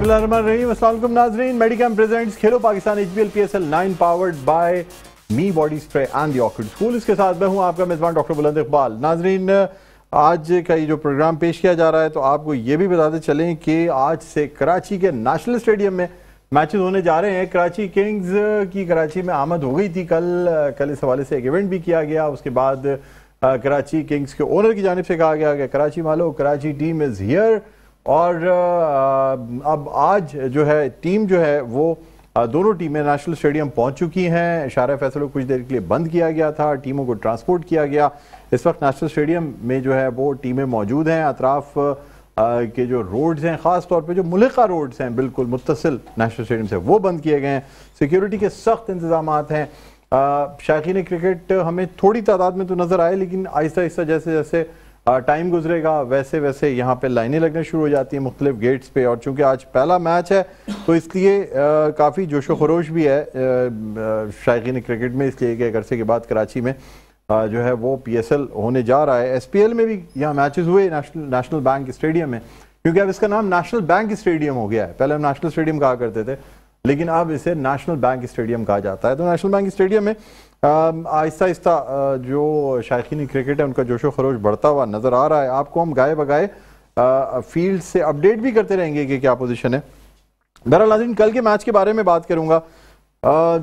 बिस्मिल्लाहिर्रहमानिर्रहीम। अस्सलाम वालेकुम नाज़रीन। मेडिकैम presents Khelo Pakistan HBL PSL 9 powered by me body spray and the orchid school. इसके साथ मैं हूं आपका मेज़बान डॉक्टर बुलंद इकबाल। नाज़रीन, आज का ये जो प्रोग्राम पेश किया जा रहा है तो आपको ये भी बताते चलें कि आज से कराची के नेशनल स्टेडियम में मैचेस होने जा रहे हैं। कराची किंग्स की कराची में आमद हो गई थी कल इस हवाले से एक इवेंट भी किया गया। उसके बाद कराची किंग्स के ओनर की जानिब से कहा गया कि कराची वालों, कराची टीम इज़ हियर। और अब आज जो है टीम जो है वो दोनों टीमें नेशनल स्टेडियम पहुंच चुकी हैं। इशारा फैसलों को कुछ देर के लिए बंद किया गया था, टीमों को ट्रांसपोर्ट किया गया। इस वक्त नेशनल स्टेडियम में जो है वो टीमें मौजूद हैं। अतराफ के जो रोड्स हैं, ख़ास तौर पे जो मुल्का रोड्स हैं बिल्कुल मुत्तसिल नेशनल स्टेडियम से, वो बंद किए गए हैं। सिक्योरिटी के सख्त इंतजाम हैं। शायकीन क्रिकेट हमें थोड़ी तादाद में तो नज़र आए, लेकिन आहिस्ता आहिस्ता जैसे जैसे टाइम गुजरेगा वैसे वैसे यहाँ पे लाइनें लगने शुरू हो जाती हैं मुख्तलिफ गेट्स पे। और चूंकि आज पहला मैच है तो इसलिए काफ़ी जोशो खरोश भी है शायकीन क्रिकेट में, इसलिए कि एक अरसे के बाद कराची में जो है वो PSL होने जा रहा है। SPL में भी यहाँ मैचेस हुए नेशनल बैंक स्टेडियम में, क्योंकि अब इसका नाम नेशनल बैंक स्टेडियम हो गया है। पहले हम नेशनल स्टेडियम कहा करते थे, लेकिन अब इसे नेशनल बैंक स्टेडियम कहा जाता है। तो नेशनल बैंक स्टेडियम में आहिस्ता आहिस्ता जो शायकीन क्रिकेट है उनका जोशो खरोश बढ़ता हुआ नज़र आ रहा है। आपको हम गाए बगाए फील्ड से अपडेट भी करते रहेंगे कि क्या पोजीशन है। बहरहाल नाज़रीन, कल के मैच के बारे में बात करूँगा।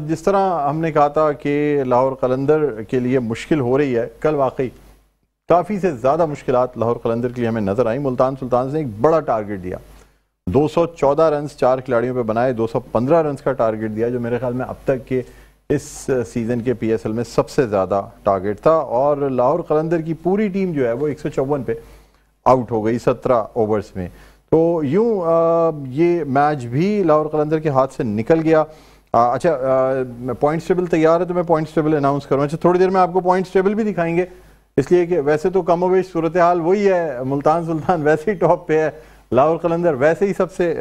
जिस तरह हमने कहा था कि लाहौर कलंदर के लिए मुश्किल हो रही है, कल वाकई काफ़ी से ज़्यादा मुश्किलात लाहौर कलंदर के लिए हमें नज़र आई। मुल्तान सुल्तान ने एक बड़ा टारगेट दिया, 214 रन 4 खिलाड़ियों पे बनाए, 215 रन का टारगेट दिया, जो मेरे ख्याल में अब तक के इस सीज़न के PSL में सबसे ज़्यादा टारगेट था। और लाहौर कलंदर की पूरी टीम जो है वो 154 पे आउट हो गई 17 ओवर्स में। तो यूँ ये मैच भी लाहौर कलंदर के हाथ से निकल गया। अच्छा, पॉइंट्स टेबल तैयार है तो मैं पॉइंट्स टेबल अनाउंस करूँ। अच्छा, थोड़ी देर में आपको पॉइंट्स टेबल भी दिखाएंगे, इसलिए कि वैसे तो कमोवेश सूरत हाल वही है। मुल्तान सुल्तान वैसे ही टॉप पे है, लाहौर कलंदर वैसे ही सबसे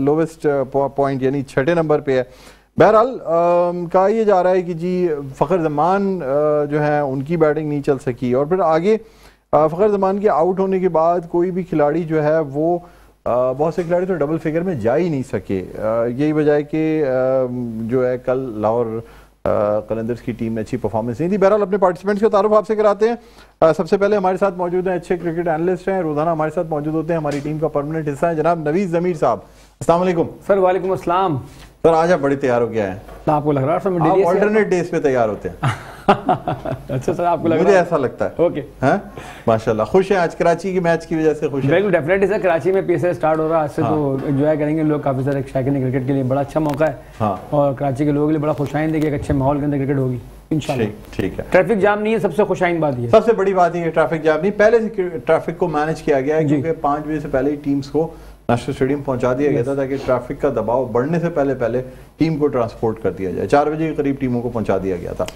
लोवेस्ट पॉइंट यानी 6ठे नंबर पे है। बहरहाल कहा यह जा रहा है कि जी फ़खर ज़मान जो है उनकी बैटिंग नहीं चल सकी, और फिर आगे फ़खर ज़मान के आउट होने के बाद कोई भी खिलाड़ी जो है वो बहुत से खिलाड़ी तो डबल फिगर में जा ही नहीं सके। यही वजह है कि जो है कल लाहौर कलंदर्स की टीम में अच्छी परफॉर्मेंस नहीं थी। बहरहाल अपने पार्टिसिपेंट्स का तारुफ आपसे कराते हैं। सबसे पहले हमारे साथ मौजूद हैं अच्छे क्रिकेट एनालिस्ट हैं, रोजाना हमारे साथ मौजूद होते हैं, हमारी टीम का परमानेंट हिस्सा है जनाब नवीज़ ज़मीर साहब। अस्सलाम वालेकुम सर। वालेकुम अस्सलाम सर। आज आप बड़े तैयार हो गया है, आपको लग रहा है आप ऑल्टरनेट डेज पे तैयार होते हैं। अच्छा सर, आपको लग मुझे रहा है? ऐसा लगता है। ओके, हैं माशाल्लाह, खुश है आज कराची के मैच की वजह से? खुश है बिल्कुल, डेफिनेटली सर। कराची में PSL स्टार्ट हो रहा है आज से, तो एंजॉय करेंगे लोग काफी सारे। शायकीन क्रिकेट के लिए बड़ा अच्छा मौका है। हाँ। और कराची के लोगों के लिए बड़ा खुशाइंद है कि एक अच्छे माहौल के अंदर क्रिकेट होगी इंशाल्लाह। ठीक है। ट्रैफिक जाम नहीं है, सबसे खुशाइंद बात ये। सबसे बड़ी बात ये ट्रैफिक जाम नहीं, पहले से ट्रैफिक को मैनेज किया गया है, क्योंकि 5 बजे से पहले ही टीम्स को नेशनल स्टेडियम पहुंचा दिया गया था ताकि ट्रैफिक का दबाव बढ़ने से पहले टीम को ट्रांसपोर्ट कर दिया जाए। 4 बजे के करीब टीमों को पहुंचा दिया गया था।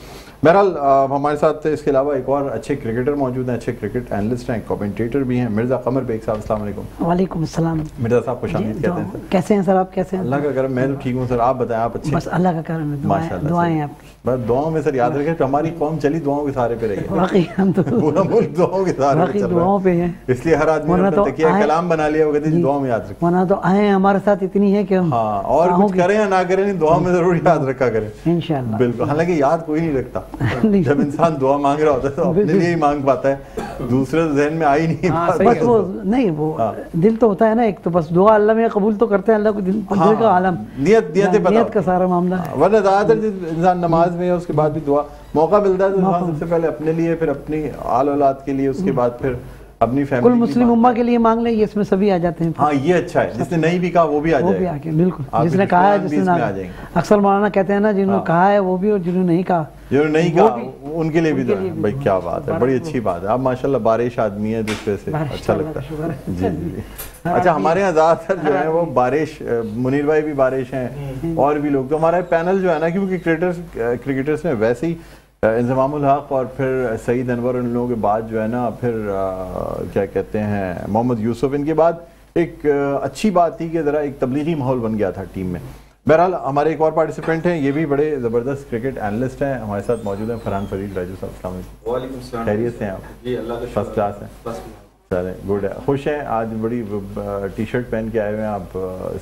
बहरहाल हमारे साथ इसके अलावा एक और अच्छे क्रिकेटर मौजूद हैं, अच्छे क्रिकेट एनालिस्ट हैं, कमेंटेटर भी हैं, मिर्जा कमर बेग साहब। अस्सलाम वालेकुम। वालेकुम अस्सलाम। मिर्जा साहब खुश आमदीद कहते हैं सर। कैसे हैं सर आप? कैसे हैं? अल्लाह का करम, मैं तो ठीक हूँ सर। आप बताएं, आप अच्छे? बस अल्लाह का करम है, दुआएं आपकी। बस दुआओं में सर याद रखें, हमारी कौम चली दुआओं के सहारे पे रही। वाकई हम तो पूरा मुल्क दुआओं के सहारे पे चल रहा है, इसलिए हर आदमी ने अपना तकिया कलाम बना लिया, वो कहते हैं दुआ में याद रखें। वरना तो आए हमारे साथ इतनी है कि हम हाँ, और कुछ करें या ना करें, नहीं दुआ में जरूर याद रखा करें इंशाल्लाह। बिल्कुल। हालांकि याद कोई नहीं रखता, जब इंसान दुआ मांग रहा होता है तो अपने लिए ही मांग पाता है, दूसरे जहन में आई नहीं। बस वो नहीं, वो दिल तो होता है ना एक, तो बस दुआ अल्लाह में कबूल तो करते हैं, अल्लाह को दिल का आलम, नियत का सारा मामला है। वरना ज्यादातर इंसान नमाज में है, उसके बाद भी दुआ मौका मिलता है तो इंसान सबसे पहले अपने लिए, फिर अपनी आल औलाद के लिए, उसके बाद फिर अपनी फैमिली, कुल मुस्लिम उम्मा के लिए मांग ले, ये इसमें सभी आ जाते हैं। हाँ, ये अच्छा है। जिसने नहीं भी कहा वो भी आ जाएगा, बिल्कुल। जिसने कहा है, जिसने आ जाएंगे। अक्सर मौलाना कहते हैं ना, जिन्होंने कहा है वो भी, और जिन्होंने नहीं कहा उनके लिए भी। भाई क्या बात है, बड़ी अच्छी बात है। आप माशाल्लाह बारिश आदमी है, जिस वजह से अच्छा लगता है। जी जी। अच्छा, हमारे यहाँ ज्यादातर जो है वो बारिश, मुनीर भाई भी बारिश हैं, और भी लोग। तो हमारा पैनल जो है ना, क्योंकि क्रिकेटर्स में वैसे ही इंज़मामुल हक और फिर सईद अनवर, उन लोगों के बाद जो है ना फिर क्या कहते हैं मोहम्मद यूसुफ, इनके बाद एक अच्छी बात थी कि ज़रा एक तबलीगी माहौल बन गया था टीम में। बहरहाल हमारे एक और पार्टिसिपेंट हैं, ये भी बड़े ज़बरदस्त क्रिकेट एनालिस्ट हैं, हमारे साथ मौजूद हैं फरहान फरीद राजू साहब। अस्सलाम वालेकुम। खैरियत से हैं आप? जी, अल्लाह का फर्स्ट क्लास है। चलें, गुड है। खुश हैं? आज बड़ी टी शर्ट पहन के आए हुए हैं आप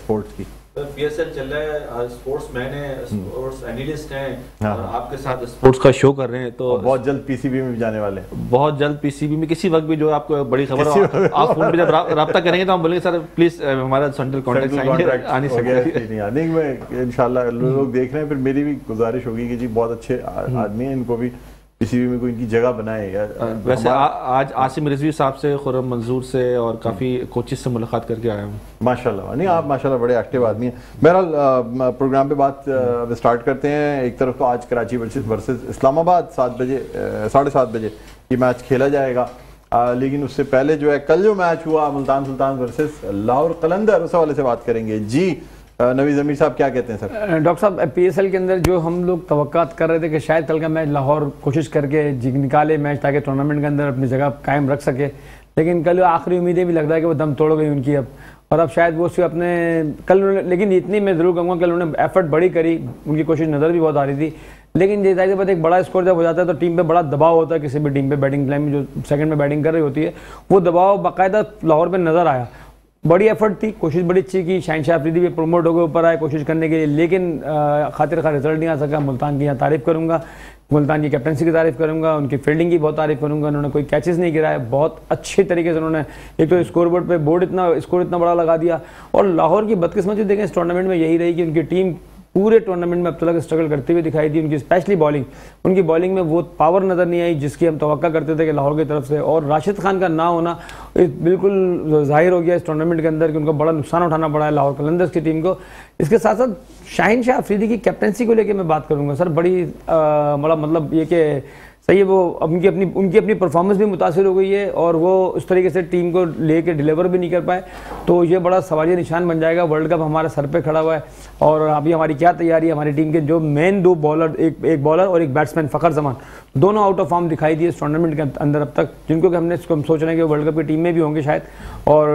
स्पोर्ट्स की। पीएसएल चल रहा है, स्पोर्ट्समैन है, स्पोर्ट्स एनालिस्ट हैं, आपके साथ स्पोर्ट्स का शो कर रहे हैं, तो बहुत जल्द पीसीबी में भी जाने वाले हैं। बहुत जल्द पीसीबी में किसी वक्त भी जो आपको बड़ी खबर हो, आप फोन पे जब रब्ता करेंगे तो हम बोलेंगे सर प्लीज हमारा सेंट्रल कॉन्ट्रैक्ट आने से इंशाल्लाह। लोग देख रहे हैं, फिर मेरी भी गुजारिश होगी कि जी बहुत अच्छे आदमी हैं, इनको भी पीसीबी में कोई इनकी जगह बनाए। वैसे आज आसिम रिजवी साहब से, खुर्रम मंजूर से और काफ़ी कोचेस से मुलाकात करके आया हूँ। माशाल्लाह, नहीं आप माशाल्लाह बड़े एक्टिव आदमी हैं। बहरहाल प्रोग्राम पे बात स्टार्ट करते हैं। एक तरफ तो आज कराची वर्सेस इस्लामाबाद 7 बजे 7:30 बजे ये मैच खेला जाएगा, लेकिन उससे पहले जो है कल जो मैच हुआ मुल्तान सुल्तान वर्सेस लाहौर कलंदर, उस हवाले से बात करेंगे। जी नवीद ज़मीर साहब क्या कहते हैं सर? डॉक्टर साहब, पीएसएल के अंदर जो हम लोग तवक्कात कर रहे थे कि शायद कल का मैच लाहौर कोशिश करके निकाले मैच ताकि टूर्नामेंट के अंदर अपनी जगह कायम रख सके, लेकिन कल आखिरी उम्मीदें भी लगता है कि वो दम तोड़ गई उनकी अब, और अब शायद वो सिर्फ अपने कल, लेकिन इतनी मैं ज़रूर कहूँगा कल उन्होंने एफर्ट बड़ी करी, उनकी कोशिश नज़र भी बहुत आ रही थी, लेकिन ये जाहिर बात एक बड़ा स्कोर जब हो जाता है तो टीम पे बड़ा दबाव होता है। किसी भी टीम पे बैटिंग लाइन में जो सेकंड में बैटिंग कर रही होती है, वो दबाव बाकायदा लाहौर पे नज़र आया। बड़ी एफर्ट थी, कोशिश बड़ी अच्छी की, शाहिनशाह अफरीदी भी प्रमोट हो गए ऊपर आए कोशिश करने के लिए, लेकिन खातिर खा रिजल्ट नहीं आ सका। मुल्तान की यहाँ तारीफ़ करूँगा, मुल्तान की कैप्टनसी की तारीफ़ करूँगा, उनकी फील्डिंग की बहुत तारीफ़ करूँगा। उन्होंने कोई कैचेस नहीं गिराए, बहुत अच्छे तरीके से उन्होंने एक तो स्कोर बोर्ड पे स्कोर इतना बड़ा लगा दिया। और लाहौर की बदकिस्मती देखें इस टूर्नामेंट में यही रही कि उनकी टीम पूरे टूर्नामेंट में अब तक स्ट्रगल करते हुए दिखाई दी। उनकी स्पेशली बॉलिंग, उनकी बॉलिंग में वो पावर नज़र नहीं आई जिसकी हम तवक्का करते थे कि लाहौर की तरफ से, और राशिद खान का ना होना बिल्कुल जाहिर हो गया इस टूर्नामेंट के अंदर कि उनको बड़ा नुकसान उठाना पड़ा है लाहौर कलंदर्स की टीम को। इसके साथ साथ शाहिनशाह अफरीदी की कैप्टनसी को लेकर मैं बात करूँगा सर, बड़ी मतलब ये कि सही है, वो उनकी अपनी परफॉर्मेंस भी मुतासिर हो गई है और वो उस तरीके से टीम को लेके डिलीवर भी नहीं कर पाए, तो ये बड़ा सवालिया निशान बन जाएगा। वर्ल्ड कप हमारे सर पे खड़ा हुआ है और अभी हमारी क्या तैयारी है। हमारी टीम के जो मेन 2 बॉलर, एक बॉलर और एक बैट्समैन फ़खर जमान, दोनों आउट ऑफ फॉर्म दिखाई दिए इस टूर्नामेंट के अंदर अब तक, जिनको कि हम सोच रहे हैं कि वर्ल्ड कप की टीम में भी होंगे शायद, और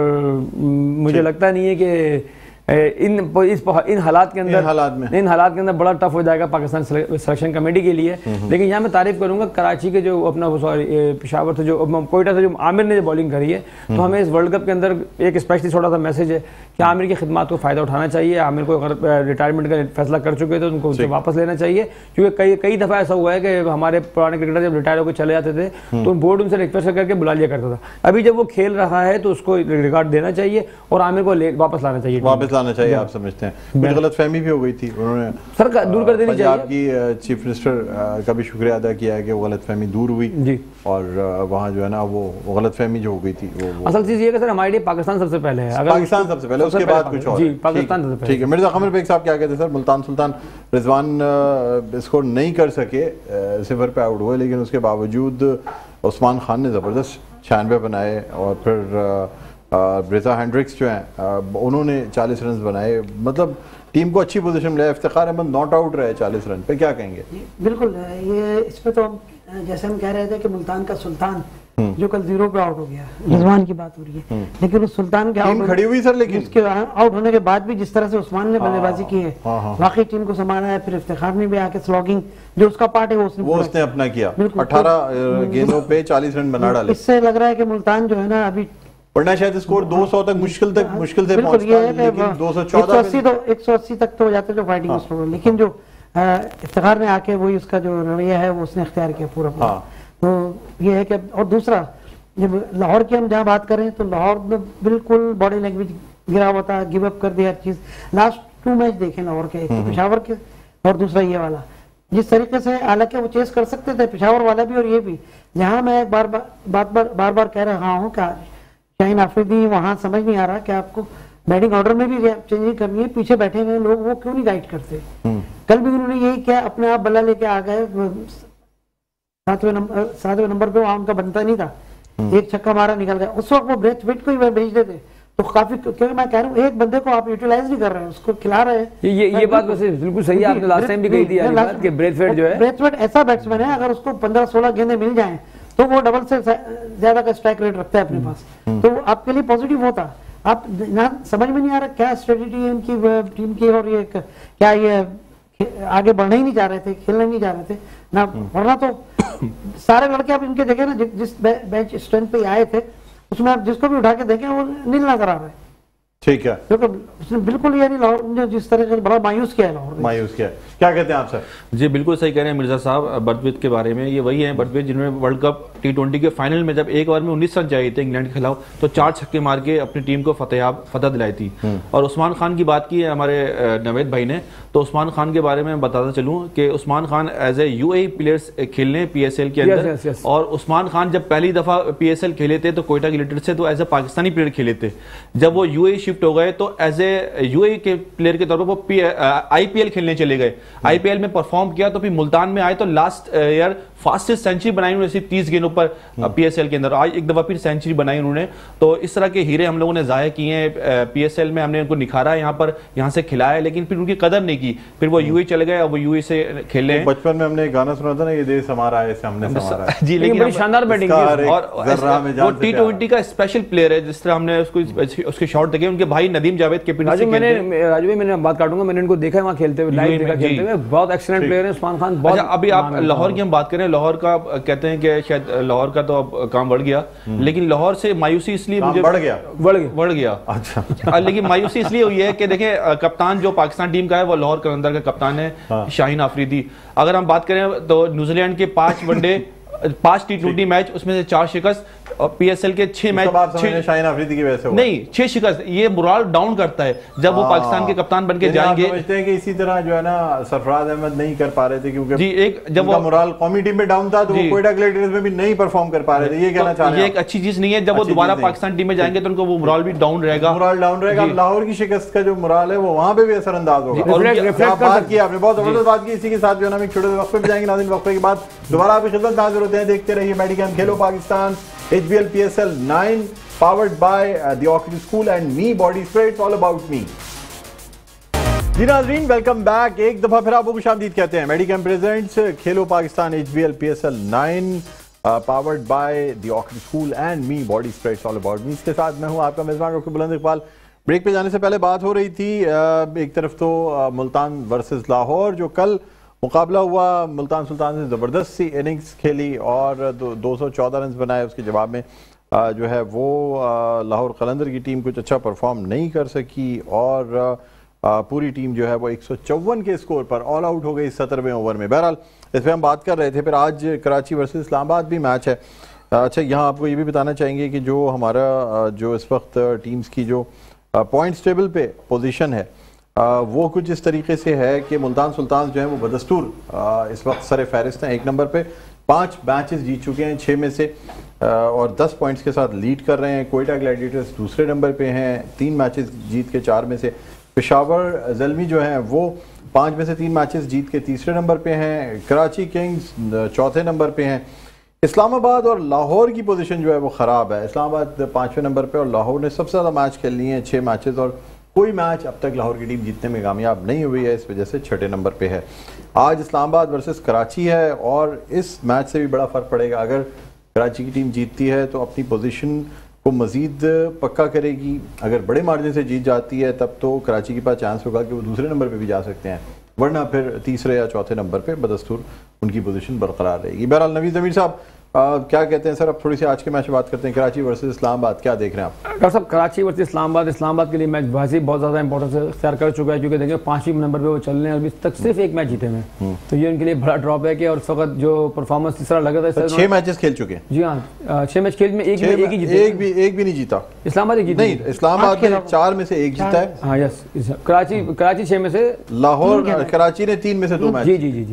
मुझे लगता नहीं है कि इन हालात के अंदर बड़ा टफ हो जाएगा पाकिस्तान सिलेक्शन कमेटी के लिए। लेकिन यहाँ मैं तारीफ करूंगा कराची के जो अपना पेशावर से, जो कोयटा से जो आमिर ने जो बॉलिंग करी है, तो हमें इस वर्ल्ड कप के अंदर एक स्पेशली थोड़ा सा मैसेज है कि आमिर की खिदमत को फ़ायदा उठाना चाहिए। आमिर को अगर रिटायरमेंट का फैसला कर चुके तो उनको उनसे वापस लेना चाहिए, क्योंकि कई दफ़ा ऐसा हुआ है कि हमारे पुराने क्रिकेटर जब रिटायर होकर चले जाते थे तो बोर्ड उनसे रिक्वेस्ट करके बुला लिया करता था। अभी जब वो खेल रहा है तो उसको रिकॉर्ड देना चाहिए और आमिर को वापस लाना चाहिए, लाना चाहिए। आप समझते हैं कुछ गलतफहमी भी हो गई थी, उन्होंने सर दूर कर देनी चाहिए। आपकी चीफ मिनिस्टर का भी शुक्रिया अदा किया है कि वो गलतफहमी दूर हुई जी, और वहाँ जो है ना वो गलतफहमी जो हो गई थी वो असल चीज़ ये कि सर हमारे लिए पाकिस्तान सबसे पहले है, अगर पाकिस्तान सबसे पहले, उसके बाद कुछ और। जी, पाकिस्तान सबसे पहले। ठीक है, मिर्जा कमर बेग साहब क्या कहते हैं सर? मुल्तान सुल्तान रिजवान स्कोर नहीं कर सके, 0 पे आउट हुए, लेकिन उसके बावजूद उस्मान खान ने ज़बरदस्त 96 बनाए, और फिर ब्रेजा हैंड्रिक्स जो हैं उन्होंने 40 रन बनाए, मतलब टीम को अच्छी पोजीशन मिला। इफ्तिखार अहमद नॉट आउट रहे 40 रन पे, क्या कहेंगे? बिल्कुल, ये इस पे तो जैसे हम कह रहे थे कि मुल्तान का सुल्तान जो कल 0 पे आउट हो गया, रिजवान की बात हो रही है, लेकिन उस सुल्तान के टीम खड़ी हुई सर, लेकिन उसके आउट होने के बाद भी जिस तरह से उस्मान ने बल्लेबाजी की है, वाकई टीम को संभाला है। फिर इफ्तिखार ने भी आके स्लॉगिंग जो उसका पार्ट है वो उसने अपना किया, 18 गेंदों पे 40 रन बना डाले। इससे लग रहा है कि मुल्तान जो है ना अभी, वरना शायद स्कोर 200 तक मुश्किल से पहुंचता, लेकिन 180 तक तो हो जाता है जो फाइटिंग स्कोर, लेकिन जो इफ्तिखार ने आके वही उसका जो रवैया है वो उसने इख्तियार किया पूरा। तो ये है कि, और दूसरा जब लाहौर की हम जहाँ बात करें तो लाहौर में बिल्कुल बॉडी लैंग्वेज गिरा हुआ था, गिव अप कर दिया हर चीज़। लास्ट 2 मैच देखें लाहौर के, एक तो पेशावर के और दूसरा ये वाला, जिस तरीके से हालांकि वो चेस कर सकते थे पेशावर वाला भी और ये भी, जहाँ मैं एक बार बार कह रहा हूँ कि शाहीन आफरीदी वहाँ समझ नहीं आ रहा कि आपको बैटिंग ऑर्डर में भी चेंजिंग करनी है, पीछे बैठे हुए लोग वो क्यों नहीं गाइड करते। कल भी उन्होंने यही किया, अपने आप बल्ला लेके आ गए, 7वें नंबर पे वहाँ उनका बनता नहीं था, एक छक्का मारा निकल गया, उस वक्त वो ब्रेथवेट को ही भेज देते तो काफी, क्योंकि मैं कह रहा हूँ एक बंदे को आप यूटिलाइज नहीं कर रहे हैं, उसको खिला रहे हैं। ये बात वैसे बिल्कुल सही है, आपने लास्ट टाइम भी कही थी कि ब्रेथवेट जो है, ब्रेथवेट ऐसा बैट्समैन है अगर उसको 15-16 गेंदें मिल जाएं तो वो डबल से ज्यादा का स्ट्राइक रेट रखता है अपने पास, तो आपके लिए पॉजिटिव होता। आप ना समझ में नहीं आ रहा क्या स्ट्रेटेजी है इनकी टीम की, और ये क्या ये आगे बढ़ना ही नहीं जा रहे थे, खेलना नहीं जा रहे थे ना, वरना तो सारे लड़के आप इनके देखे ना जिस बेंच स्ट्रेंथ पे आए थे उसमें आप जिसको भी उठा के देखें वो नील नजर आ रहा है। ठीक है, क्योंकि उसने बिल्कुल यानी लाहौर ने जिस तरह से बड़ा मायूस किया है लाहौर ने। मायूस किया है। क्या कहते हैं आप सर? जी बिल्कुल सही कह रहे हैं मिर्जा साहब बर्थविथ के बारे में। ये वही है बर्थविथ जिन्होंने वर्ल्ड कप T20 के फाइनल में जब एक ओवर में 19 रन चाहिए थे इंग्लैंड के खिलाफ तो 4 छक्के मार के अपनी टीम को फतह दिलाई थी। और उस्मान खान की बात की है हमारे नवेद भाई ने, तो उस्मान खान के बारे में बताता चलूँ कि Usman Khan as a UAE players खेलने PSL के अंदर, और उस्मान खान जब पहली दफ़ा PSL खेले थे तो कोयटा गिलेटेड से तो एज ए पाकिस्तानी प्लेयर खेले थे। जब वो UAE शिफ्ट हो गए तो एज ए UAE के प्लेयर के तौर पर वो IPL खेलने चले गए। IPL में परफॉर्म किया तो फिर मुल्तान में आए तो लास्ट ईयर फास्टेस्ट सेंचुरी बनाई उन्होंने सिर्फ 30 गेंदों पर PSL के अंदर। आज एक दफा फिर सेंचुरी बनाई उन्होंने। तो इस तरह के हीरे हम लोगों ने जाहिर किए हैं PSL में, हमने उनको निखारा है यहाँ से खिलाया है, लेकिन फिर उनकी कदर नहीं की। फिर वो UAE चले गए, अब वो UAE से खेले। बचपन में हमने एक गाना सुना था ना, ये देश हमारा है, हमने संवारा है। जी, लेकिन शानदार बैटिंग और वो T20 का स्पेशल प्लेयर है। जिस तरह हमने उसके शॉट देखे, उनके भाई नदीम जावेद के राजू मैंने बात काटूंगा, मैंने इनको देखा है वहाँ खेलते हुए, लाइव देखा खेलते हुए, बहुत एक्सीलेंट प्लेयर है उस्मान खान। बहुत अभी आप लाहौर की हम बात करें, लाहौर का कहते हैं कि शायद लाहौर का तो अब काम बढ़ गया, लेकिन लाहौर से मायूसी इसलिए मुझे बढ़ गया। अच्छा लेकिन मायूसी इसलिए हुई है कि देखें कप्तान जो पाकिस्तान टीम का है वो लाहौर कलंदर का कप्तान है शाहीन आफरीदी। अगर हम बात करें तो न्यूजीलैंड के 5 वनडे 5 T20 मैच, उसमें से 4 शिकस्त, और PSL के 6 मैच शाहीन आफरीदी की वजह से नहीं 6 शिकस्त। ये मोरल डाउन करता है जब वो पाकिस्तान के कप्तान बन के जाएंगे। समझते हैं कि इसी तरह जो है ना सरफराज अहमद नहीं कर पा रहे थे क्योंकि जी एक जब वो मोरल कौमी टीम में डाउन था तो वो कोयटा ग्लैडिएटर्स में भी नहीं परफॉर्म कर पा रहे थे। ये कहना चाह रहे हैं, ये एक अच्छी चीज नहीं है। जब वो दोबारा पाकिस्तान टीम में जाएंगे तो उनको वो मोरल भी डाउन रहेगा। लाहौर की शिकस्त का जो मोरल है वो वहां पे भी असरअंदाज होगा। बात की आपने, बहुत जबरदस्त बात की। इसी के साथ जो है ना एक छोटे वक्फे पे जाएंगे, नाज़रीन वक्फे के बाद दोबारा आपकी खिदमत में हाजिर होते हैं। देखते रहिए मेडिकैम खेलो Pakistan HBL PSL 9 powered by the Orchid School and Me Body Spray, it's all about me। जी नाज़रीन वेलकम बैक। एक दफा फिर आपको खुशामदीद कहते हैं। मेडिकैम presents Khelo Pakistan HBL PSL 9 powered by the Orchid School and Me Body Spray, it's all about me। इसके साथ मैं हूं आपका मेजबान डॉक्टर बुलंद इकबाल। ब्रेक पे जाने से पहले बात हो रही थी, एक तरफ तो मुल्तान वर्सेस लाहौर जो कल मुकाबला हुआ, मुल्तान सुल्तान ने ज़बरदस्त सी इनिंग्स खेली और 214 रन बनाए। उसके जवाब में जो है वो लाहौर कलंदर की टीम कुछ अच्छा परफॉर्म नहीं कर सकी और पूरी टीम जो है वो 154 के स्कोर पर ऑल आउट हो गई 17वें ओवर में। बहरहाल इस पर हम बात कर रहे थे। फिर आज कराची वर्सेस इस्लामाबाद भी मैच है। अच्छा, यहाँ आपको ये भी बताना चाहेंगे कि जो हमारा जो इस वक्त टीम्स की जो पॉइंट्स टेबल पे पोजीशन है वो कुछ इस तरीके से है कि मुल्तान सुल्तान जो है वो बदस्तूर इस वक्त सर फहरिस्त हैं। 1 नंबर पे 5 मैचेस जीत चुके हैं 6 में से और 10 पॉइंट्स के साथ लीड कर रहे हैं। कोयटा ग्लैडिएटर्स दूसरे नंबर पे हैं 3 मैचेस जीत के 4 में से। पेशावर ज़ल्मी जो हैं वो 5 में से 3 मैचेस जीत के तीसरे नंबर पे हैं। कराची किंग्स चौथे नंबर पे हैं। इस्लामाबाद और लाहौर की पोजीशन जो है वो ख़राब है। इस्लामाबाद 5वें नंबर पे और लाहौर ने सबसे ज़्यादा मैच खेल लिए हैं 6 मैचेस और कोई मैच अब तक लाहौर की टीम जीतने में कामयाब नहीं हुई है, इस वजह से 6ठे नंबर पे है। आज इस्लामाबाद वर्सेस कराची है और इस मैच से भी बड़ा फ़र्क पड़ेगा। अगर कराची की टीम जीतती है तो अपनी पोजीशन को मज़ीद पक्का करेगी। अगर बड़े मार्जिन से जीत जाती है तब तो कराची के पास चांस होगा कि वो दूसरे नंबर पे भी जा सकते हैं, वरना फिर तीसरे या चौथे नंबर पे बदस्तूर उनकी पोजीशन बरकरार रहेगी। बहरहाल नवीद ज़मीर साहब क्या कहते हैं सर? अब थोड़ी सी आज के मैच बात करते हैं। कराची वर्सेस इस्लामाबाद क्या देख रहे हैं आप? डॉक्टर साहब, कराची वर्सेस इस्लामाबाद के लिए मैच वैसे बहुत ज़्यादा इंपॉर्टेंस इख्तियार कर चुका है क्योंकि देखिए 5वें नंबर पे वो चल रहे हैं, अभी तक सिर्फ 1 मैच जीते हैं, तो ये उनके लिए बड़ा ड्रॉप है कि और इस वक्त जो परफॉर्मेंस इस तरह लगा था। 6 मैचेस खेल चुके हैं। जी हाँ, 6 मैच खेल में एक ही जीते, एक भी नहीं जीता इस्लामाबाद। नहीं, इस्लामाबाद ने 4 में से 1 जीता है। हाँ यस, कराची 6 में से, लाहौर कराची ने 3 में से 2 मैच। जी।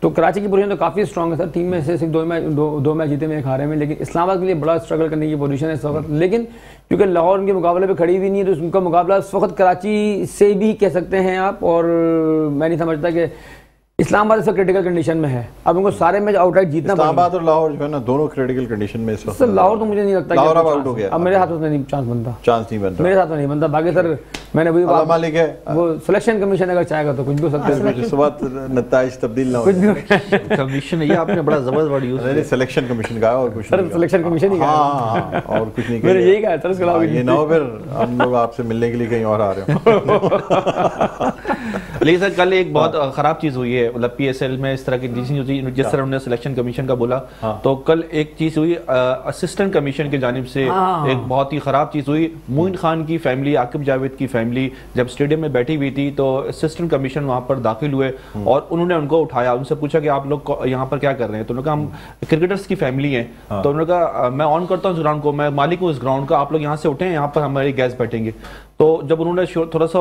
तो कराची की पोजीशन तो काफ़ी स्ट्रॉन्ग है सर, 3 में से सिर्फ 2 मैच जीते में 1 हारे में, लेकिन इस्लामाबाद के लिए बड़ा स्ट्रगल करने की पोजीशन है इस वक्त। लेकिन क्योंकि लाहौर उनके मुकाबले पे खड़ी हुई नहीं है तो उनका मुकाबला इस वक्त कराची से भी कह सकते हैं आप। और मैं नहीं समझता कि इस्लामाबाद इस क्रिटिकल कंडीशन में है, अब उनको सारे मैच आउटराइट जीतना। इस्लामाबाद और लाहौर जो है ना दोनों क्रिटिकल कंडीशन में इस वक्त। सर लाहौर तो मुझे नहीं लगता लाहौर अब आउट हो गया। अब मेरे हाथ में नहीं चांस बनता, मेरे साथ नहीं बनता। बाकी सर मैंने वही मालिक है, वो सिलेक्शन कमीशन अगर चाहेगा तो कुछ भी हो सकता है, सुबह नताइज तब्दील ना हो। कुछ भी कमीशन, ये आपने बड़ा जबरदस्त वर्ड यूज किया। सिलेक्शन कमीशन का और कुछ सर, सिलेक्शन कमीशन ही कहा। हां और कुछ नहीं, मैंने यही कहा सर। इसके अलावा ये ना हो फिर हम लोग आपसे मिलने के लिए कहीं और आ रहे हो। लेकिन सर कल एक बहुत खराब चीज हुई है, मतलब पीएसएल में इस तरह की चीजें होती, जिस तरह उन्होंने सिलेक्शन कमीशन का बोला, तो कल एक चीज हुई असिस्टेंट कमीशन की जानिब से एक बहुत ही खराब चीज हुई। मोइन खान की फैमिली, आकिब जावेद की फैमिली जब स्टेडियम में बैठी हुई थी तो असिस्टेंट कमीशन वहां पर दाखिल हुए और उन्होंने उनको उठाया, उनसे पूछा कि आप लोग यहाँ पर क्या कर रहे हैं, तो उन्होंने कहा हम क्रिकेटर्स की फैमिली हैं। तो उन्होंने कहा मैं ऑन करता हूँ इस ग्राउंड को, मैं मालिक हूँ इस ग्राउंड का, आप लोग यहाँ से उठें, यहाँ पर हमारे गैस बैठेंगे। तो जब उन्होंने थोड़ा सा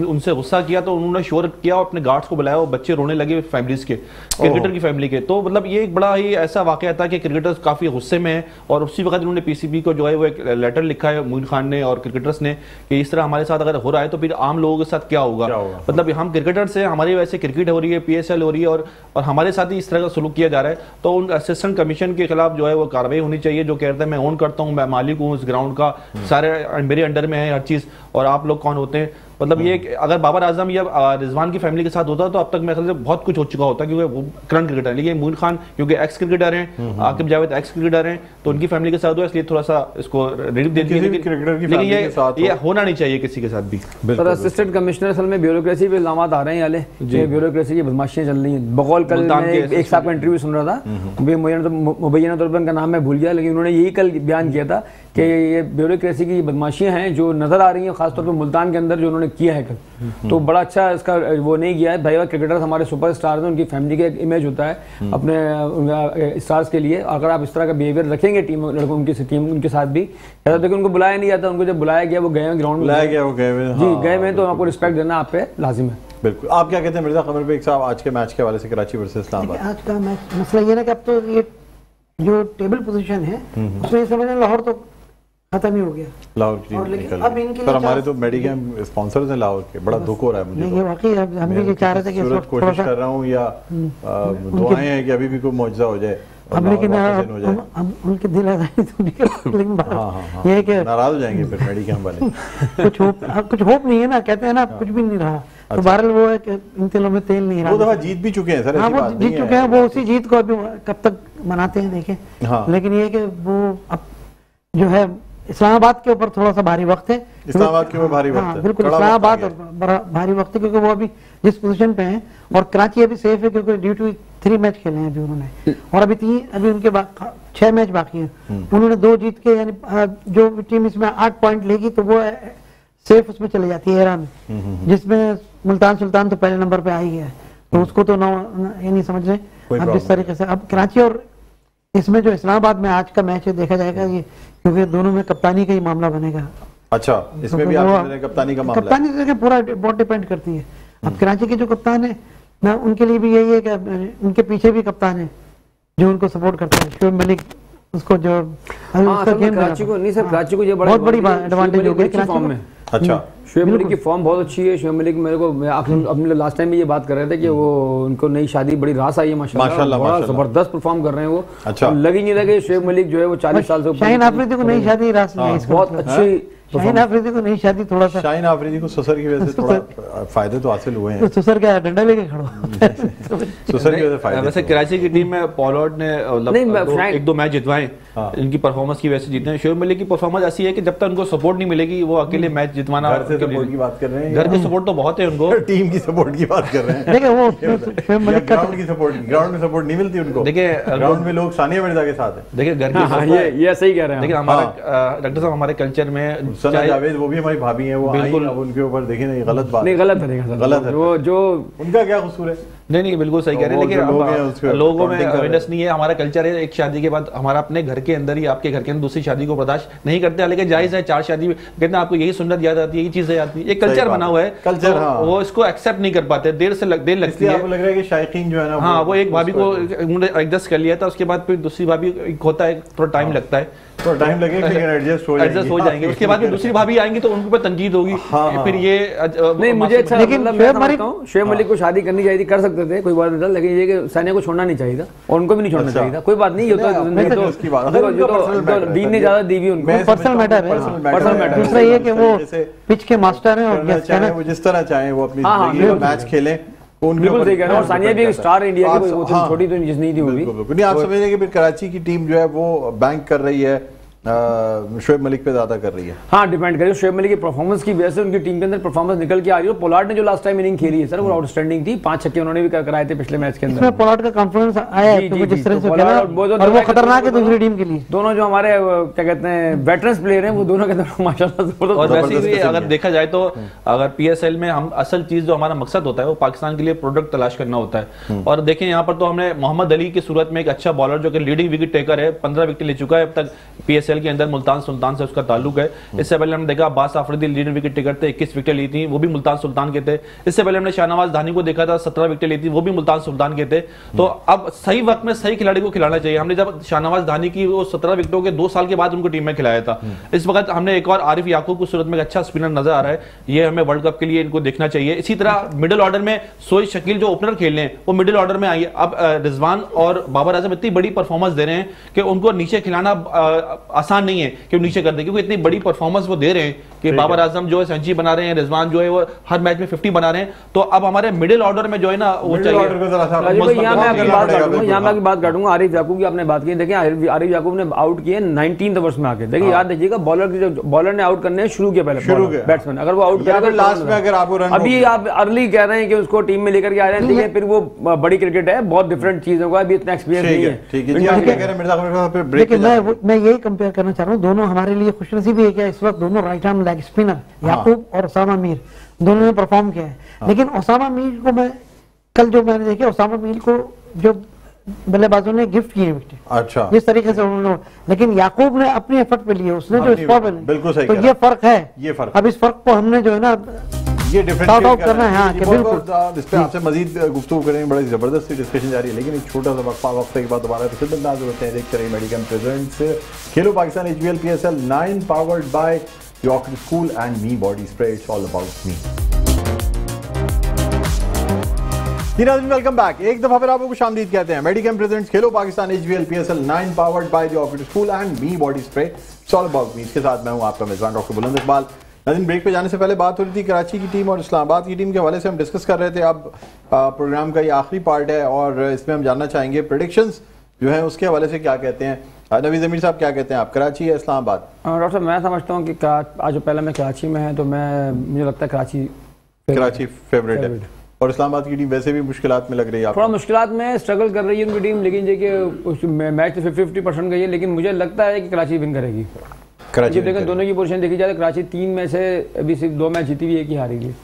उनसे गुस्सा किया तो उन्होंने शोर किया और अपने गार्ड्स को बुलाया और बच्चे रोने लगे फैमिलीज के, क्रिकेटर की फैमिली के। तो मतलब ये एक बड़ा ही ऐसा वाकया था कि क्रिकेटर्स काफी गुस्से में हैं और उसी वक्त उन्होंने पीसीबी को जो है वो एक लेटर लिखा है मोइन खान ने और क्रिकेटर्स ने कि इस तरह हमारे साथ अगर हो रहा है तो फिर आम लोगों के साथ क्या होगा। मतलब हम क्रिकेटर्स हैं, हमारी वैसे क्रिकेट हो रही है, पीएसएल हो रही है और हमारे साथ ही इस तरह का सलूक किया जा रहा है। तो उन असिस्टेंट कमीशन के खिलाफ जो है वो कार्रवाई होनी चाहिए, जो कहते हैं मैं ओन करता हूँ, मैं मालिक हूँ इस ग्राउंड का, सारे मेरे अंडर में है हर चीज और आप लोग कौन होते हैं। मतलब ये अगर बाबर आजम या रिजवान की फैमिली के साथ होता तो अब तक मेरे ख्याल से बहुत कुछ हो चुका होता, क्योंकि वो करंट क्रिकेटर है। लेकिन मोइन खान क्योंकि एक्स क्रिकेटर हैं, आकिब जावेद एक्स क्रिकेटर हैं, तो उनकी फैमिली के साथ हुआ, इसलिए थोड़ा सा इसको रिलीफ दे दिया। लेकिन ये होना नहीं चाहिए किसी के साथ भी। सर असिस्टेंट कमिश्नर असल में ब्यूरोक्रेसी पे इल्जामात आ रहे हैं याले, ब्यूरोक्रेसी की बदमाशियां चल रही हैं। बकौल कल मैं एक साहब का इंटरव्यू सुन रहा था, मुबैना तौर पर उनका नाम मैं भूल गया, लेकिन उन्होंने यही कल बयान किया था कि ये ब्यूरोक्रेसी की बदमाशियां हैं जो नजर आ रही हैं, खासतौर पर मुल्तान के अंदर जो उन्होंने किया है कल। तो बड़ा अच्छा इसका वो नहीं किया है। भाई क्रिकेटर्स हमारे सुपरस्टार्स हैं, उनकी फैमिली का एक इमेज होता है अपने स्टार्स के लिए। अगर आप इस तरह का बिहेवियर रखेंगे टीम लड़कों उनकी टीम उनके साथ भी, ऐसा तो कि उनको बुलाया नहीं जाता, उनको जब बुलाया गया वो गए ग्राउंड में, गए हुए, तो आपको रिस्पेक्ट देना आप पे लाजिम है। बिल्कुल। आप क्या कहते हैं मिर्जा कमर बेग साहब आज के मैच के हवाले से, कराची वर्सेस इस्लामाबाद? आज का मैच मसला ये ना कि अब तो ये जो टेबल पोजीशन है उसमें समझ लाहौर तो खत्म ही हो गया, लाहौर की टीम निकल गई। पर हमारे तो मेडिकैम स्पॉन्सर्स हैं लाहौर के, बड़ा दुख हो रहा है मुझे। नहीं वाकई हम भी ये चाह रहे थे कि इस वक्त कोशिश कर रहा हूँ या दुआएं हैं कि अभी भी कोई मौजज़ा हो जाए, लेकिन उनके दिल लेकिन ये है कि नाराज हो जाएंगे फिर मेडिकैम वाले। कुछ होप नहीं है ना, कहते हैं ना कुछ भी नहीं रहा। तो बहरहाल वो है कि इन तिलों में तेल नहीं रहा। वो दफा जीत भी चुके हैं सर, हाँ वो जीत चुके हैं, वो उसी जीत को अभी कब तक मनाते हैं देखें। लेकिन ये कि वो अब जो है इस्लामाबाद के ऊपर थोड़ा सा भारी वक्त है, इस्लामाबाद के ऊपर भारी वक्त है, बिल्कुल इस्लामाबाद भारी वक्त है क्योंकि वो अभी जिस पोजीशन पे हैं, और कराची अभी सेफ है क्योंकि ड्यू टू 3 मैच खेले हैं अभी उन्होंने, और अभी उनके 6 मैच बाकी हैं। उन्होंने 2 जीत के, यानी जो टीम इसमें 8 पॉइंट लेगी तो वो सेफ उसमें चली जाती है एरा में, जिसमें मुल्तान सुल्तान तो पहले नंबर पे आई है, तो उसको तो ये नहीं समझ रहे। अब जिस तरीके से अब कराची और इसमें जो इस्लामाबाद में आज का मैच है देखा जाएगा ये, क्योंकि दोनों में कप्तानी का ही मामला बनेगा। अच्छा, इसमें भी आपने कप्तानी का मामला, कप्तानी से पूरा बहुत डिपेंड करती है। अब कराची के जो कप्तान है ना, उनके लिए भी यही है कि उनके पीछे भी कप्तान है जो उनको सपोर्ट करता है, शुएब मलिक, उसको जो कराची को नहीं सर, कराची को ये बहुत बड़ी एडवांटेज हो गया कराची में। अच्छा, शुएब मलिक की फॉर्म बहुत अच्छी है। शुएब मलिक मेरे को अपने लास्ट टाइम में ये बात कर रहे थे कि वो उनको नई शादी बड़ी रास आई है माशाल्लाह, बड़ा जबरदस्त परफॉर्म कर रहे हैं वो। अच्छा, लग ही नहीं रहा कि शुएब मलिक जो है वो 40 साल से शाहीन आफरीदी को नई शादी रास नहीं है, बहुत अच्छी शाहीन आफरीदी को नई शादी, थोड़ा सा शाहीन आफरीदी को ससर की वजह से थोड़ा फायदे तो हासिल हुए हैं। ससर क्या डंडा लेके खड़ो, ससर की वजह से फायदे। वैसे कराची की टीम में पॉलॉर्ड ने 1-2 मैच जितवाए, इनकी परफॉर्मेंस की वजह से जीते हैं। शुएब मलिक की परफॉर्मेंस ऐसी है कि जब तक उनको सपोर्ट नहीं मिलेगी वो अकेले मैच जितवाना। घर से सपोर्ट की बात कर रहे हैं, घर के सपोर्ट तो बहुत है उनको, टीम की सपोर्ट की बात कर रहे हैं। देखिए वो शुएब मलिक का ग्राउंड में सपोर्ट नहीं मिलती उनको। देखिए ग्राउंड में लोग सानिया मिर्जा के साथ है। देखिए घर के ये सही कह रहे हैं। देखिए हमारा डॉक्टर साहब हमारे कल्चर में सना जावेद वो भी हमारी भाभी हैं, वो बिल्कुल अब उनके ऊपर देखिए नहीं गलत बात नहीं, गलत है, गलत है। वो जो उनका क्या कसूर है? नहीं बिल्कुल सही कह रहे हैं, लेकिन लोगों में अवेयरनेस नहीं है। हमारा कल्चर है एक शादी के बाद हमारा अपने घर के अंदर ही आपके घर के अंदर दूसरी शादी को बर्दाश्त नहीं करते, लेकिन जायज है 4 शादी कहते हैं आपको यही सुन्नत याद आती है, यही चीजें आती है, एक कल्चर बना हुआ है, कल्चर वो इसको एक्सेप्ट नहीं कर पाते, देर लगती है। आपको लग रहा है कि शायकीन जो है ना, हाँ वो एक भाभी को एडजस्ट कर लिया था, उसके बाद फिर दूसरी भाभी होता है, थोड़ा टाइम लगता है, तो टाइम लगेगा लेकिन एडजस्ट हो जाएंगे। उसके बाद दूसरी भाभी आएंगी तो उनको पे तंजीद होगी। फिर ये नहीं मुझे अच्छा, लेकिन शुएब मलिक को शादी करनी चाहिए थी, कर सकते थे, कोई बात नहीं था, लेकिन ये कि सानिया को छोड़ना नहीं चाहिए था और उनको भी नहीं छोड़ना चाहिए था। कोई बात नहीं, तो दीन ने ज्यादा दी भी उनको, पर्सनल मैटर है। दूसरा ये कि वो पिच के मास्टर हैं और वो जिस तरह चाहे वो अपनी जिंदगी में मैच खेलें, बिल्कुल सही कह रहे हैं। और सानिया भी एक स्टार इंडिया की, छोटी तो नहीं थी वो भी। नहीं, आप समझ रहे हैं कि फिर कराची की टीम जो है वो बैंक कर रही है शोएब मलिक पे ज्यादा कर रही है? हाँ, डिपेंड करिए शोएब मलिक की परफॉर्मेंस की वजह से उनकी टीम के अंदर परफॉर्मेंस निकल के आ रही है। पोलार्ड ने जो लास्ट टाइम इनिंग खेली है सर वो आउटस्टैंडिंग थी, 5 छक्के उन्होंने भी कराए थे पिछले मैच के अंदर। इसमें पोलार्ड का कॉन्फिडेंस आया है क्योंकि जिस तरह से खेला और वो खतरनाक है दूसरी टीम के लिए। दोनों जो हमारे क्या कहते हैं वेटरन्स प्लेयर हैं वो दोनों के अंदर माशाल्लाह। और वैसे भी अगर देखा जाए तो अगर पीएसएल में हम असल चीज जो हमारा मकसद होता है वो पाकिस्तान के लिए प्रोडक्ट तलाश करना होता है। और देखें यहाँ पर तो हमने मोहम्मद अली की सूरत में एक अच्छा बॉलर जो कि लीडिंग विकेट टेकर है, 15 विकेट ले चुका है अब तक पीएसएल के अंदर, मुल्तान सुल्तान से उसका ताल्लुक है। इससे पहले हमने देखा Abbas Afridi leading wicket taker थे, 21 विकेट ली थी, वो भी मुल्तान सुल्तान के थे। इससे पहले हमने शाहनवाज धानी को देखा था, 17 विकेट ली थी, वो भी मुल्तान सुल्तान के थे। तो अब सही वक्त में सही खिलाड़ी को खिलाना चाहिए। हमने जब शाहनवाज धानी की वो 17 विकेटों के 2 साल के बाद उनको टीम में खिलाया था, इस वक्त हमने एक और आरिफ याकूब की सूरत में अच्छा स्पिनर नजर आ रहा है, ये हमें वर्ल्ड कप के लिए इनको देखना चाहिए। इसी तरह मिडिल ऑर्डर में सोई शकील जो ओपनर खेल रहे हैं वो मिडिल ऑर्डर में आइए। अब रिजवान और बाबर आजम इतनी बड़ी परफॉर्मेंस दे रहे हैं कि उनको नीचे खिलाना आसान नहीं है कि वो नीचे कर दे, क्योंकि इतनी बड़ी परफॉर्मेंस वो दे रहे हैं कि बाबर आजम जो है सेंचुरी बना रहे हैं, रिजवान जो है वो हर मैच में 50 बना रहे हैं। तो अब हमारे मिडिल ऑर्डर में जो है ना वो चाहिए। यहाँ मैं आपकी बात काटूंगा। आरिफ याकूब की आपने बात की, देखिए आरिफ याकूब ने आउट किए 19th ओवर्स में आके। देखिए याद देखिएगा बॉलर ने आउट करने शुरू किया पहले बैट्समैन, अगर वो आउट करेगा लास्ट में, अगर आपको अभी आप अर्ली कह रहे हैं कि उसको टीम में लेकर के आ रहे हैं, देखिए फिर वो बड़ी क्रिकेट है, बहुत डिफरेंट चीज होगा, अभी इतना एक्सपीरियंस नहीं है। लेकिन मैं यही कंपेयर करना चाह रहा हूँ, दोनों हमारे लिए खुशनसीबी है कि इस वक्त दोनों राइट आर्म लेग स्पिनर याकूब और उसामा मीर दोनों ने परफॉर्म किया है। लेकिन उसामा मीर को मैं कल जो मैंने देखा, उसामा मीर को जो बल्लेबाजों ने गिफ्ट किए विकेट, अच्छा जिस तरीके से उन्होंने, लेकिन याकूब ने अपने एफर्ट पे लिए, उसने जो स्कोर पे, बिल्कुल सही, तो ये फर्क है, ये फर्क। अब इस फर्क को हमने जो है ना ये डिफरेंशिएट करना है। हाँ, कि बिल्कुल इस पे आपसे मजीद गुफ्तगू करेंगे, बड़ी जबरदस्त डिस्कशन जारी है, लेकिन एक छोटा सा वक्फे के बाद दोबारा तो खिदमत नाज़िर होते हैं। देखते रहिए Medicom presents Khelo Pakistan HBL PSL 9 powered by the orchid school and me body spray, it's all about me. Welcome back. एक दफा फिर आपको खुशामदीद कहते हैं। Medicom presents Khelo Pakistan HBL PSL 9 powered by the orchid school and me body spray, it's all about me. इसके साथ मैं हूं आपका मेजबान डॉक्टर बुलंद इकबाल। नाज़रीन, ब्रेक पे जाने से पहले बात हो रही थी कराची की टीम और इस्लामाबाद की टीम के हवाले से हम डिस्कस कर रहे थे। अब प्रोग्राम का ये आखिरी पार्ट है और इसमें हम जानना चाहेंगे प्रेडिक्शंस जो है उसके हवाले से क्या कहते हैं। नवीद ज़मीर साहब क्या कहते हैं आप, कराची या इस्लामाबाद? डॉक्टर साहब मैं समझता हूँ कि आज जो पहला मैं कराची में है तो मुझे लगता है कराची फेवरेट है और इस्लामाबाद की टीम वैसे भी मुश्किलात में लग रही है, थोड़ा मुश्किलात में स्ट्रगल कर रही है उनकी टीम, लेकिन देखिए मैच तो 50% गई है, लेकिन मुझे लगता है कि कराची विन करेगी। कराची देखिए दोनों की पोजीशन देखी जाए तो कराची 3 में से अभी सिर्फ 2 मैच जीती हुई है, 1 ही हारी हुई,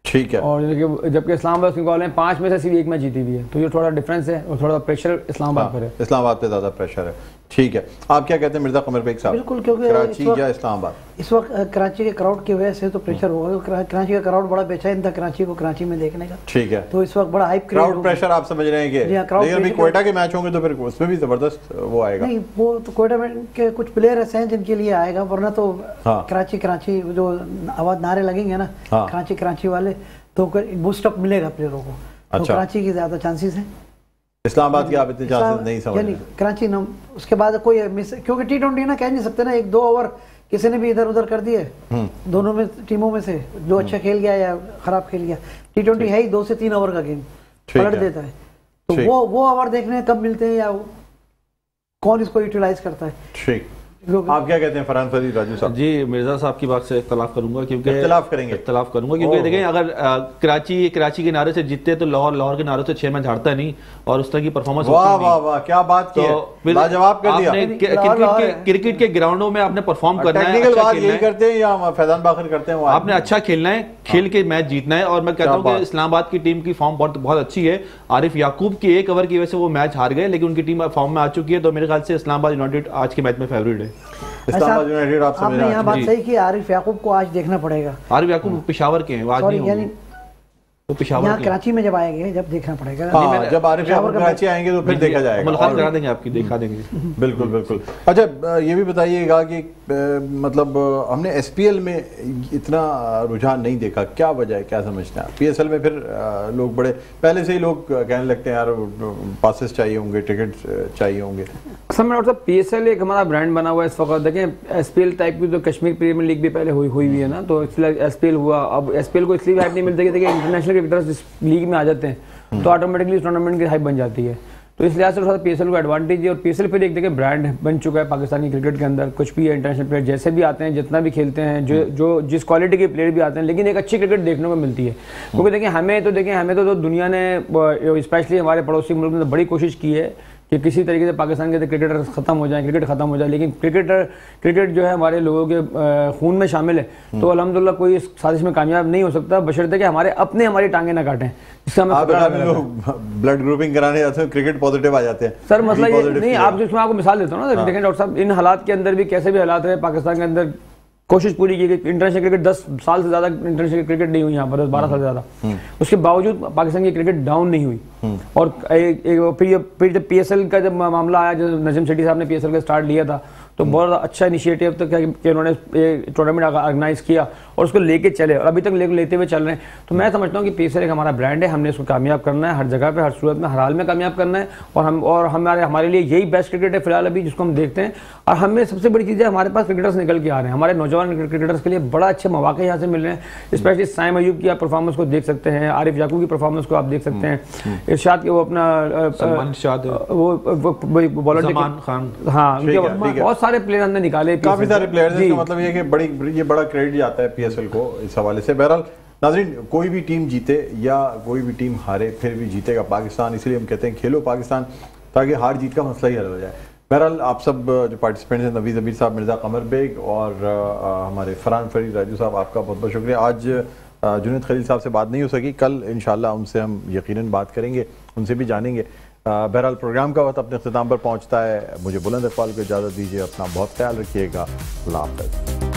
ठीक है। और जबकि इस्लामाबाद के कॉल है 5 में से सिर्फ 1 मैच जीती हुई है, तो ये थोड़ा डिफरेंस है और थोड़ा प्रेशर इस्लामाबाद पर है, इस्लामाबाद पे ज्यादा प्रेशर है, ठीक है। आप क्या कहते हैं मिर्जा कमर बेग साहब? बिल्कुल, क्योंकि कराची या इस्लामाबाद इस वक्त कराची के क्राउड की वजह से तो प्रेशर होगा। कराची का क्राउड बड़ा बेचैन था कराची को कराची में देखने का, ठीक है, तो इस वक्त बड़ा हाइप क्राउड प्रेशर आप समझ रहे हैं कि, लेकिन अभी क्वेटा के मैच होंगे तो फिर उसमें भी जबरदस्त वो आएगा। नहीं, वो तो क्वेटा के कुछ प्लेयर ऐसे हैं जिनके लिए आएगा, वरना तो कराची जो आवाज नारे लगेंगे ना कराची वाले तो बूस्टअप मिलेगा प्लेयरों को, तो कराची की ज्यादा चांसेस है। इस्लामाबाद के आप इतने चांसेस नहीं समझ रहे? कराची ना, उसके बाद कोई मिस, क्योंकि T20 ना कह नहीं सकते ना, 1-2 ओवर किसी ने भी इधर उधर कर दिए दोनों में टीमों में से, जो अच्छा खेल गया या खराब खेल गया। T20 है ही 2 से 3 ओवर का गेम, पलट देता है, तो वो ओवर देखने कब मिलते हैं या कौन इसको यूटिलाइज करता है। ठीक, आप क्या कहते हैं फरहान फरीद राजू साहब? जी, मिर्जा साहब की बात से इख्तलाफ करूंगा, क्योंकि इख्तलाफ करूंगा क्योंकि देखें अगर कराची के नारे से जीतते तो लाहौर के नारे से 6 मैच हारता नहीं और उस तरह की परफॉर्मेंस। वाह वाह वाह, क्या बात की है, लाजवाब कर दिया। क्रिकेट के ग्राउंडों में आपने परफॉर्म करना है, टेक्निकल बात यही करते हैं या फैजान बाखर करते हैं, आपने अच्छा खेलना है, खेल के मैच जीतना है। और मैं कहता हूँ कि इस्लामाबाद की टीम की फॉर्म बहुत अच्छी है। आरिफ याकूब की 1 ओवर की वजह से वो मैच हार गए, लेकिन उनकी टीम फॉर्म में आ चुकी है, तो मेरे ख्याल से इस्लामाबाद यूनाइटेड आज के मैच में फेवरेट है। आपने यहाँ बात सही की, आरिफ याकूब को आज देखना पड़ेगा। आरिफ याकूब पेशावर के हैं, आज नहीं होंगे, तो पेशावर यहाँ कराची में जब आएंगे जब देखना पड़ेगा। हाँ, जब आरिफ याकूब कराची आएंगे तो फिर देखा जाएगा, मुलाकात करा देंगे आपकी, दिखा देंगे। बिल्कुल बिल्कुल। अच्छा, ये भी बताइएगा कि मतलब हमने SPL में इतना रुझान नहीं देखा, क्या वजह है, क्या समझते हैं? PSL में फिर लोग बड़े पहले से ही लोग कहने लगते हैं यार पासेस चाहिए होंगे, टिकट चाहिए होंगे। असल में डॉक्टर PSL एक हमारा ब्रांड बना हुआ है इस वक्त। देखें SPL टाइप की तो कश्मीर प्रीमियर लीग भी पहले हुई है ना, तो SPL हुआ। अब SPL को इसलिए हाइप नहीं मिलती कि देखिए इंटरनेशनल क्रिकेटर्स इस लीग में आ जाते हैं तो ऑटोमेटिकली इस टूर्नामेंट की हाइप बन जाती है। तो इस लिहाज से थोड़ा पीएसएल को एडवांटेज है। और पीएसएल फिर एक देखिए ब्रांड बन चुका है पाकिस्तानी क्रिकेट के अंदर, कुछ भी है इंटरनेशनल प्लेयर जैसे भी आते हैं, जितना भी खेलते हैं, जो जिस क्वालिटी के प्लेयर भी आते हैं, लेकिन एक अच्छी क्रिकेट देखने को मिलती है। क्योंकि देखिए हमें तो दुनिया ने स्पेशली हमारे पड़ोसी मुल्क ने बड़ी कोशिश की है कि किसी तरीके से पाकिस्तान के क्रिकेटर खत्म हो जाए, क्रिकेट खत्म हो जाए, लेकिन क्रिकेट जो है हमारे लोगों के खून में शामिल है। तो अल्हम्दुलिल्लाह कोई इस साजिश में कामयाब नहीं हो सकता, बशर्ते कि हमारी टांगें ना काटें। इससे हमें लोग ब्लड ग्रुपिंग कराने जाते हैं, क्रिकेट पॉजिटिव आ जाते हैं। सर मसला ये नहीं, आप जिसमें आपको मिसाल देता हूँ ना, देखें डॉक्टर साहब, इन हालात के अंदर भी कैसे भी हालात रहे, पाकिस्तान के अंदर कोशिश पूरी की गई। इंटरनेशनल क्रिकेट 10 साल से ज़्यादा इंटरनेशनल क्रिकेट नहीं हुई यहाँ पर, 10-12 साल से ज़्यादा, उसके बावजूद पाकिस्तान की क्रिकेट डाउन नहीं हुई। और फिर जब पीएसएल का जब मामला आया, जो नजीम सेठी साहब ने पीएसएल का स्टार्ट लिया था, तो बहुत अच्छा इनिशिएटिव तक कि उन्होंने टूर्नामेंट ऑर्गेनाइज किया और उसको लेके चले, और अभी तक लेते हुए चल रहे हैं। तो मैं समझता हूँ कि पीएसएल एक हमारा ब्रांड है, हमने इसको कामयाब करना है, हर जगह पे, हर सूरत में, हर हाल में कामयाब करना है। और हमारे लिए यही बेस्ट क्रिकेट है फिलहाल अभी, जिसको हम देखते हैं। और हमें सबसे बड़ी चीज़ है, हमारे पास क्रिकेटर्स निकल के आ रहे हैं, हमारे नौजवान क्रिकेटर्स के लिए बड़ा अच्छे मौके यहाँ से मिल रहे हैं। स्पेशली साइम अयूब की आप परफॉर्मेंस को देख सकते हैं, आरिफ याकूब की परफॉर्मेंस को आप देख सकते हैं, इरशाद के वो अपना बॉलर खान, हाँ, बहुत सारे प्लेयर हमने निकाले, काफी सारे प्लेयर्स हैं। मतलब ये कि ये बड़ा क्रेडिट जाता है पीएसएल को इस हवाले से। बहरहाल नाज़रीन, कोई भी टीम जीते या कोई भी टीम हारे, फिर भी जीतेगा पाकिस्तान, इसलिए हम कहते हैं खेलो पाकिस्तान, ताकि हार जीत का मसला ही हल हो जाए। बहरहाल आप सब जो पार्टिसिपेंट्स हैं, नवीज़ अमीर साहब, मिर्ज़ा कमर बेग और हमारे फरहान फरीद राजू साहब, आपका बहुत बहुत शुक्रिया। आज जुनैद खलील साहब से बात नहीं हो सकी, कल इंशाल्लाह उनसे हम यकीनन बात करेंगे, उनसे भी जानेंगे। बहरहाल प्रोग्राम का वक्त अपने इख्तिताम पर पहुंचता है। मुझे बुलंद इकबाल को इजाज़त दीजिए, अपना बहुत ख्याल रखिएगा। अल्लाह हाफ़िज़।